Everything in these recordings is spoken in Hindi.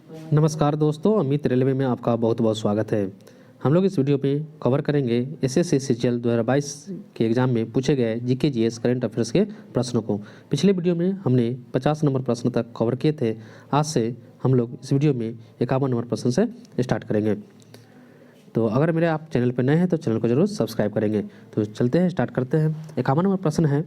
नमस्कार दोस्तों, अमित रेलवे में आपका बहुत बहुत स्वागत है। हम लोग इस वीडियो में कवर करेंगे एसएससी सीजीएल 2022 के एग्जाम में पूछे गए जीके जीएस करंट अफेयर्स के प्रश्नों को। पिछले वीडियो में हमने 50 नंबर प्रश्न तक कवर किए थे। आज से हम लोग इस वीडियो में 51 नंबर प्रश्न से स्टार्ट करेंगे। तो अगर मेरे आप चैनल पर नए हैं तो चैनल को जरूर सब्सक्राइब करेंगे। तो चलते हैं, स्टार्ट करते हैं। 51 नंबर प्रश्न है,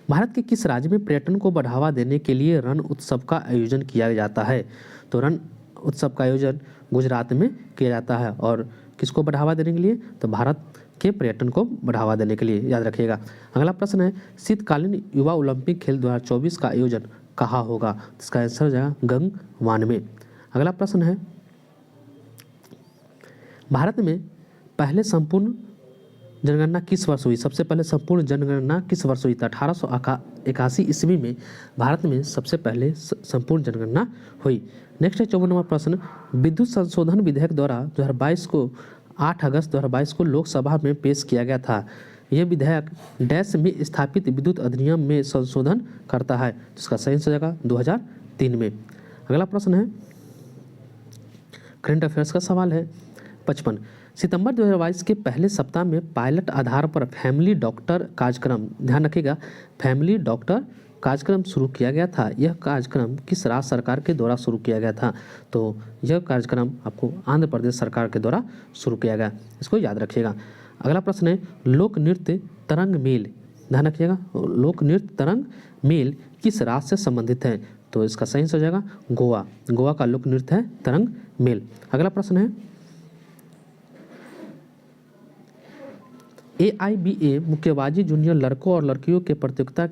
भारत के किस राज्य में पर्यटन को बढ़ावा देने के लिए रण उत्सव का आयोजन किया जाता है? तो रण उत्सव का आयोजन गुजरात में किया जाता है। और किसको बढ़ावा देने के लिए? तो भारत के पर्यटन को बढ़ावा देने के लिए, याद रखिएगा। अगला प्रश्न है, शीतकालीन युवा ओलंपिक खेल 2024 का आयोजन कहाँ होगा? तो इसका आंसर हो जाएगा गंगवान में। अगला प्रश्न है, भारत में पहले संपूर्ण जनगणना किस वर्ष हुई? सबसे पहले संपूर्ण जनगणना किस वर्ष हुई? 1881 ईस्वी में भारत में सबसे पहले संपूर्ण जनगणना हुई। नेक्स्ट है 54 नंबर प्रश्न, विद्युत संशोधन विधेयक द्वारा 2022 को 8 अगस्त 2022 को लोकसभा में पेश किया गया था। यह विधेयक डैश में स्थापित विद्युत अधिनियम में संशोधन करता है, जिसका सही हो जाएगा 2003 में। अगला प्रश्न है, करंट अफेयर्स का सवाल है 55, सितंबर 2022 के पहले सप्ताह में पायलट आधार पर फैमिली डॉक्टर कार्यक्रम, ध्यान रखिएगा, फैमिली डॉक्टर कार्यक्रम शुरू किया गया था। यह कार्यक्रम किस राज्य सरकार के द्वारा शुरू किया गया था? तो यह कार्यक्रम आपको आंध्र प्रदेश सरकार के द्वारा शुरू किया गया, इसको याद रखिएगा। अगला प्रश्न है, लोक नृत्य तरंग मेल, ध्यान रखिएगा, लोक नृत्य तरंग मेल किस राज्य से संबंधित है? तो इसका सही हो जाएगा गोवा। गोवा का लोक नृत्य है तरंग मेल। अगला प्रश्न है, AIBA मुक्केबाजी जूनियर लड़कों और लड़कियों के प्रतियोगिता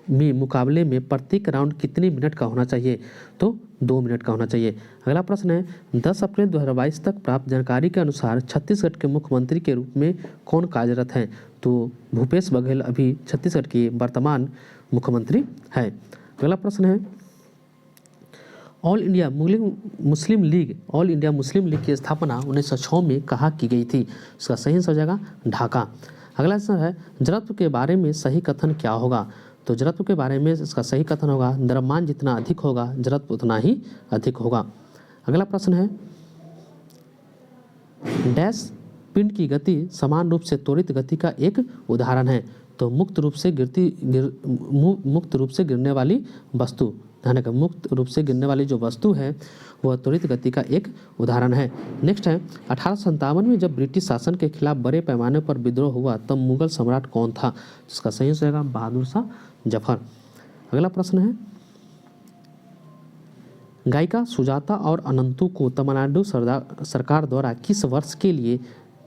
में मुकाबले में प्रत्येक राउंड कितने मिनट का होना चाहिए? तो 2 मिनट का होना चाहिए। अगला प्रश्न है, 10 अप्रैल 2022 तक प्राप्त जानकारी के अनुसार छत्तीसगढ़ के मुख्यमंत्री के रूप में कौन कार्यरत हैं? तो भूपेश बघेल अभी छत्तीसगढ़ के वर्तमान मुख्यमंत्री है। अगला प्रश्न है, ऑल इंडिया मुस्लिम लीग की स्थापना 1906 में कहाँ की गई थी? इसका सही हो जाएगा ढाका। अगला प्रश्न है, जड़त्व के बारे में सही कथन क्या होगा? तो जड़त्व के बारे में इसका सही कथन होगा, द्रव्यमान जितना अधिक होगा जड़त्व उतना ही अधिक होगा। अगला प्रश्न है, डैश पिंड की गति समान रूप से त्वरित गति का एक उदाहरण है? तो मुक्त रूप से गिरने वाली वस्तु, ध्यान रखें, मुक्त रूप से गिरने वाली जो वस्तु है वह त्वरित गति का एक उदाहरण है। नेक्स्ट है, 1857 में जब ब्रिटिश शासन के खिलाफ बड़े पैमाने पर विद्रोह हुआ तब मुगल सम्राट कौन था? जिसका सही हो जाएगा बहादुर शाह जफर। अगला प्रश्न है, गायिका सुजाता और अनंतु को तमिलनाडु सरकार द्वारा किस वर्ष के लिए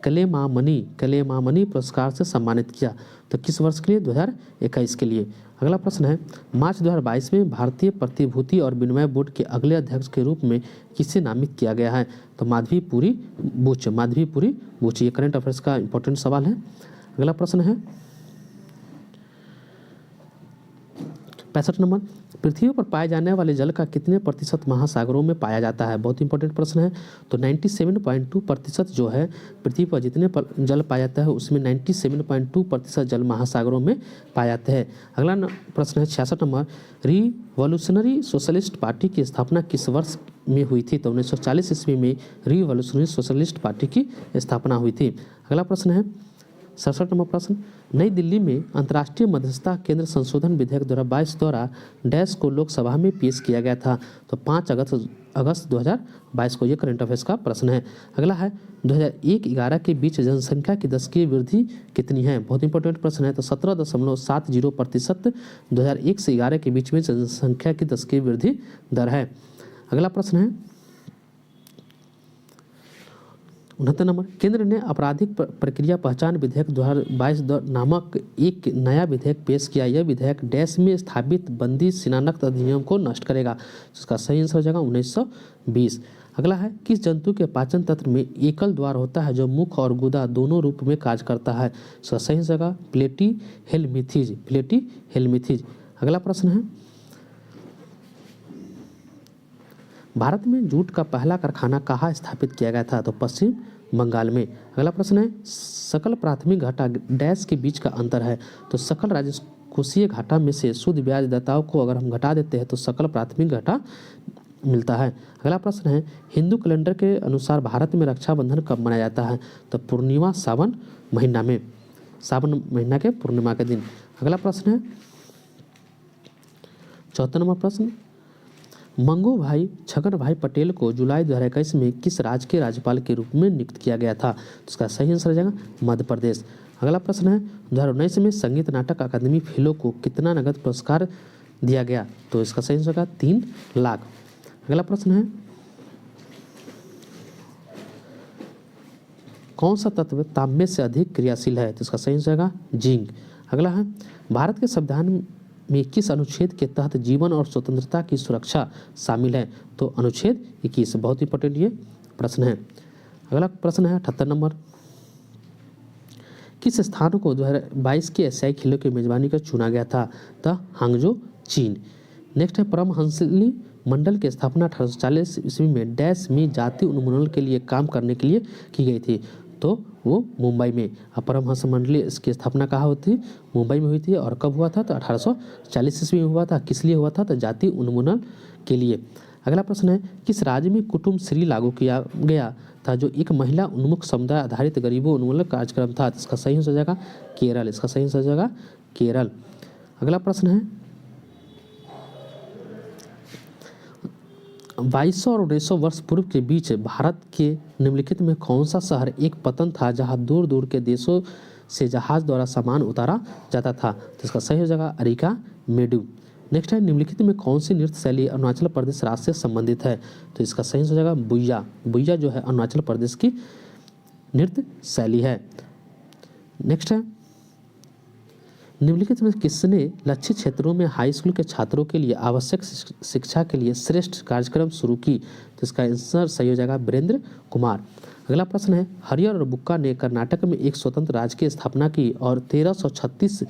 कलेमामणि पुरस्कार से सम्मानित किया? तो किस वर्ष के लिए? 2021 के लिए। अगला प्रश्न है, मार्च 2022 में भारतीय प्रतिभूति और विनिमय बोर्ड के अगले अध्यक्ष के रूप में किसे नामित किया गया है? तो माधवीपुरी बुच। ये करंट अफेयर्स का इंपॉर्टेंट सवाल है। अगला प्रश्न है 65 नंबर, पृथ्वी पर पाए जाने वाले जल का कितने प्रतिशत महासागरों में पाया जाता है? बहुत इंपॉर्टेंट प्रश्न है। तो 97.2% जो है पृथ्वी पर जितने जल पाया जाता है उसमें 97.2% जल महासागरों में पाए जाते हैं। अगला प्रश्न है 66 नंबर, रिवॉल्यूशनरी सोशलिस्ट पार्टी की स्थापना किस वर्ष में हुई थी? तो 1940 ईस्वी में रिवॉल्यूशनरी सोशलिस्ट पार्टी की स्थापना हुई थी। अगला प्रश्न है 67 नंबर प्रश्न, नई दिल्ली में अंतर्राष्ट्रीय मध्यस्थता केंद्र संशोधन विधेयक 2022 द्वारा डैश को लोकसभा में पेश किया गया था? तो 5 अगस्त 2022 को। ये करंट अफेयर्स का प्रश्न है। अगला है 2001-11 के बीच जनसंख्या की दशकीय वृद्धि कितनी है? बहुत इंपॉर्टेंट प्रश्न है। तो 17.70% 2001 से 11 के बीच में जनसंख्या की दशकीय वृद्धि दर है। अगला प्रश्न है 69 नंबर, केंद्र ने आपराधिक प्रक्रिया पहचान विधेयक 2022 नामक एक नया विधेयक पेश किया। यह विधेयक डैश में स्थापित बंदी सिनानक अधिनियम को नष्ट करेगा। जिसका सही आंसर हो जाएगा 1920। अगला है, किस जंतु के पाचन तंत्र में एकल द्वार होता है जो मुख और गुदा दोनों रूप में कार्य करता है? इसका सही आंसर होगा प्लेटी हेलमिंथेज। अगला प्रश्न है, भारत में जूट का पहला कारखाना कहाँ स्थापित किया गया था? तो पश्चिम बंगाल में। अगला प्रश्न है, सकल प्राथमिक घाटा डैश के बीच का अंतर है? तो सकल राजकोषीय घाटा में से शुद्ध ब्याज दाताओं को अगर हम घटा देते हैं तो सकल प्राथमिक घाटा मिलता है। अगला प्रश्न है हिंदू कैलेंडर के अनुसार भारत में रक्षाबंधन कब मनाया जाता है? तो पूर्णिमा सावन महीना में, सावन महीना के पूर्णिमा के दिन। अगला प्रश्न है 74 नंबर प्रश्न, मंगू भाई छगन भाई पटेल को जुलाई 2021 में किस राज्य के राज्यपाल के रूप में नियुक्त किया गया था? तो इसका सही आंसर हो जाएगा मध्य प्रदेश। अगला प्रश्न है 2019 में संगीत नाटक अकादमी फेलो को कितना नगद पुरस्कार दिया गया? तो इसका सही आंसर होगा 3 लाख। अगला प्रश्न है कौन सा तत्व तांबे से अधिक क्रियाशील है? तो इसका सही आंसर होगा जिंक। अगला है भारत के संविधान में किस अनुच्छेद के तहत जीवन और स्वतंत्रता की सुरक्षा शामिल है? तो अनुच्छेद 21। बहुत इंपॉर्टेंट ये प्रश्न है। अगला प्रश्न है 78 नंबर, किस स्थान को 2022 के एशियाई खेलों की मेजबानी कर चुना गया था? तो हांगजो चीन। नेक्स्ट है परमहंसली मंडल की स्थापना 1840 ईस्वी में डैश में जाति उन्मूलन के लिए काम करने के लिए की गई थी? तो वो मुंबई में। परमहंस मंडली इसकी स्थापना कहाँ हुई थी? मुंबई में हुई थी। और कब हुआ था? तो 1840 ईस्वी में हुआ था। किस लिए हुआ था? तो जाति उन्मूलन के लिए। अगला प्रश्न है किस राज्य में कुटुंब श्री लागू किया गया था जो एक महिला उन्मुख समुदाय आधारित गरीबों उन्मूलन कार्यक्रम था? इसका सही आंसर हो जाएगा केरल। इसका सही आंसर हो जाएगा केरल। अगला प्रश्न है 2200 और 1900 वर्ष पूर्व के बीच भारत के निम्नलिखित में कौन सा शहर एक पतन था जहां दूर दूर के देशों से जहाज द्वारा सामान उतारा जाता था? तो इसका सही हो जाएगा अरिका मेडू। नेक्स्ट है निम्नलिखित में कौन सी नृत्य शैली अरुणाचल प्रदेश राज्य से संबंधित है? तो इसका सही हो जाएगा बुइया। बुइया जो है अरुणाचल प्रदेश की नृत्य शैली है। नेक्स्ट है निम्नलिखित में किसने लक्षित क्षेत्रों में हाई स्कूल के छात्रों के लिए आवश्यक शिक्षा के लिए श्रेष्ठ कार्यक्रम शुरू की? तो इसका आंसर सही हो जाएगा वीरेंद्र कुमार। अगला प्रश्न है हरियर और बुक्का ने कर्नाटक में एक स्वतंत्र राज्य की स्थापना की और 1336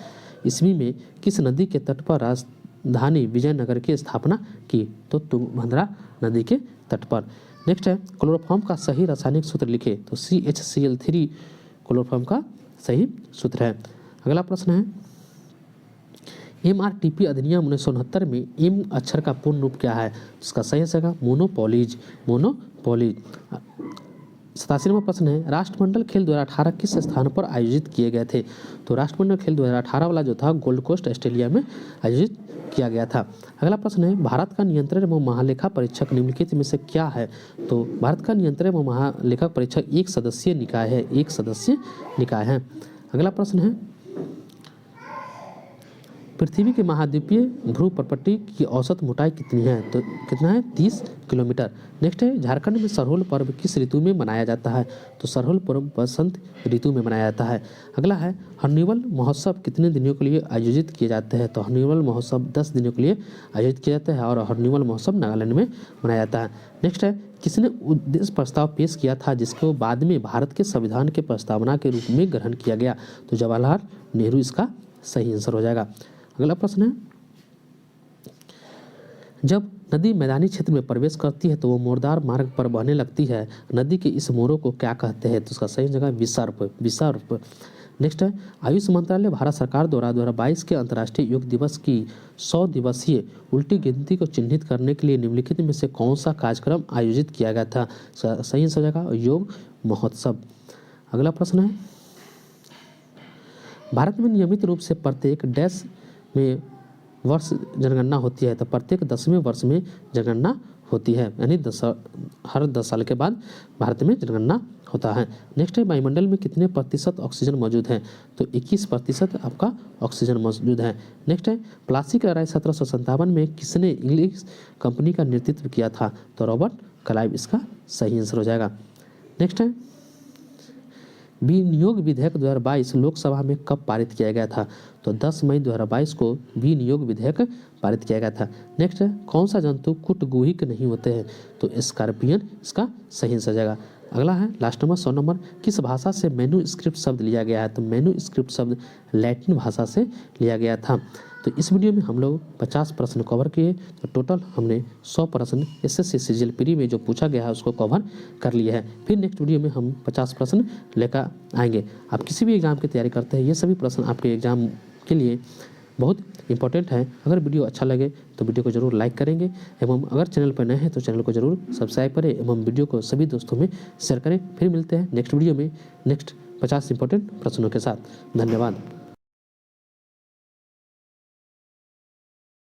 ईस्वी में किस नदी के तट पर राजधानी विजयनगर की स्थापना की? तो तुंगभद्रा नदी के तट पर। नेक्स्ट है क्लोरोफॉर्म का सही रासायनिक सूत्र लिखे? तो CHCl3 क्लोरोफॉर्म का सही सूत्र है। अगला प्रश्न है MRTP अधिनियम 1969 में एम अक्षर का पूर्ण रूप क्या है? इसका सही आंसर है मोनोपोलीज। 87 नंबर प्रश्न है राष्ट्रमंडल खेल 2018 किस स्थान पर आयोजित किए गए थे? तो राष्ट्रमंडल खेल 2018 वाला जो था गोल्ड कोस्ट ऑस्ट्रेलिया में आयोजित किया गया था। अगला प्रश्न है भारत का नियंत्रण एवं महालेखा परीक्षक निम्नलिखित में से क्या है? तो भारत का नियंत्रण एवं महालेखा परीक्षक एक सदस्यीय निकाय है। एक सदस्यीय निकाय है। अगला प्रश्न है पृथ्वी के महाद्वीपीय ध्रुव प्रपट्टी की औसत मोटाई कितनी है? तो कितना है 30 किलोमीटर। नेक्स्ट है झारखंड में सरहुल पर्व किस ऋतु में मनाया जाता है? तो सरहुल पर्व बसंत ऋतु में मनाया जाता है। अगला है हर्निवल महोत्सव कितने दिनों के लिए आयोजित किए जाते हैं? तो हर्निवल महोत्सव 10 दिनों के लिए आयोजित किया जाता है और हर्निवल महोत्सव नागालैंड में मनाया जाता है। नेक्स्ट है किसने उद्देश्य प्रस्ताव पेश किया था जिसको बाद में भारत के संविधान के प्रस्तावना के रूप में ग्रहण किया गया? तो जवाहरलाल नेहरू इसका सही आंसर हो जाएगा। अगला प्रश्न है जब नदी मैदानी क्षेत्र में प्रवेश करती है तो वो मोरदार मार्ग पर बहने लगती है। नदी के इस मोरों को क्या कहते हैं? तो उसका सही जगह विसर्प। नेक्स्ट है आयुष मंत्रालय भारत सरकार द्वारा 2022 के अंतर्राष्ट्रीय योग दिवस की 100 दिवसीय उल्टी गिनती को चिन्हित करने के लिए निम्नलिखित में से कौन सा कार्यक्रम आयोजित किया गया था? सही जगह योग महोत्सव। अगला प्रश्न है भारत में नियमित रूप से प्रत्येक डैश में वर्ष जनगणना होती है? तो प्रत्येक 10वें वर्ष में जनगणना होती है, यानी हर 10 साल के बाद भारत में जनगणना होता है। नेक्स्ट है वायुमंडल में कितने प्रतिशत ऑक्सीजन मौजूद है? तो 21% आपका ऑक्सीजन मौजूद है। नेक्स्ट है प्लासी की लड़ाई 1757 में किसने इंग्लिश कंपनी का नेतृत्व किया था? तो रॉबर्ट क्लाइव इसका सही आंसर हो जाएगा। नेक्स्ट है विनियोग विधेयक 2022 लोकसभा में कब पारित किया गया था? तो 10 मई 2022 को विनियोग विधेयक पारित किया गया था। नेक्स्ट है कौन सा जंतु कुटगुहिक नहीं होते हैं? तो स्कॉर्पियन इसका सही आंसर जाएगा। अगला है लास्ट नंबर 100 नंबर किस भाषा से मैन्युस्क्रिप्ट शब्द लिया गया है? तो मैन्युस्क्रिप्ट शब्द लैटिन भाषा से लिया गया था। तो इस वीडियो में हम लोग 50 प्रश्न कवर किए। तो टोटल हमने 100 प्रश्न SSC CGL प्री में जो पूछा गया है उसको कवर कर लिया है। फिर नेक्स्ट वीडियो में हम 50 प्रश्न लेकर आएंगे। आप किसी भी एग्जाम की तैयारी करते हैं ये सभी प्रश्न आपके एग्जाम के लिए बहुत इंपॉर्टेंट है। अगर वीडियो अच्छा लगे तो वीडियो को जरूर लाइक करेंगे एवं अगर चैनल पर नए हैं तो चैनल को जरूर सब्सक्राइब करें एवं वीडियो को सभी दोस्तों में शेयर करें। फिर मिलते हैं नेक्स्ट वीडियो में नेक्स्ट 50 इंपॉर्टेंट प्रश्नों के साथ। धन्यवाद।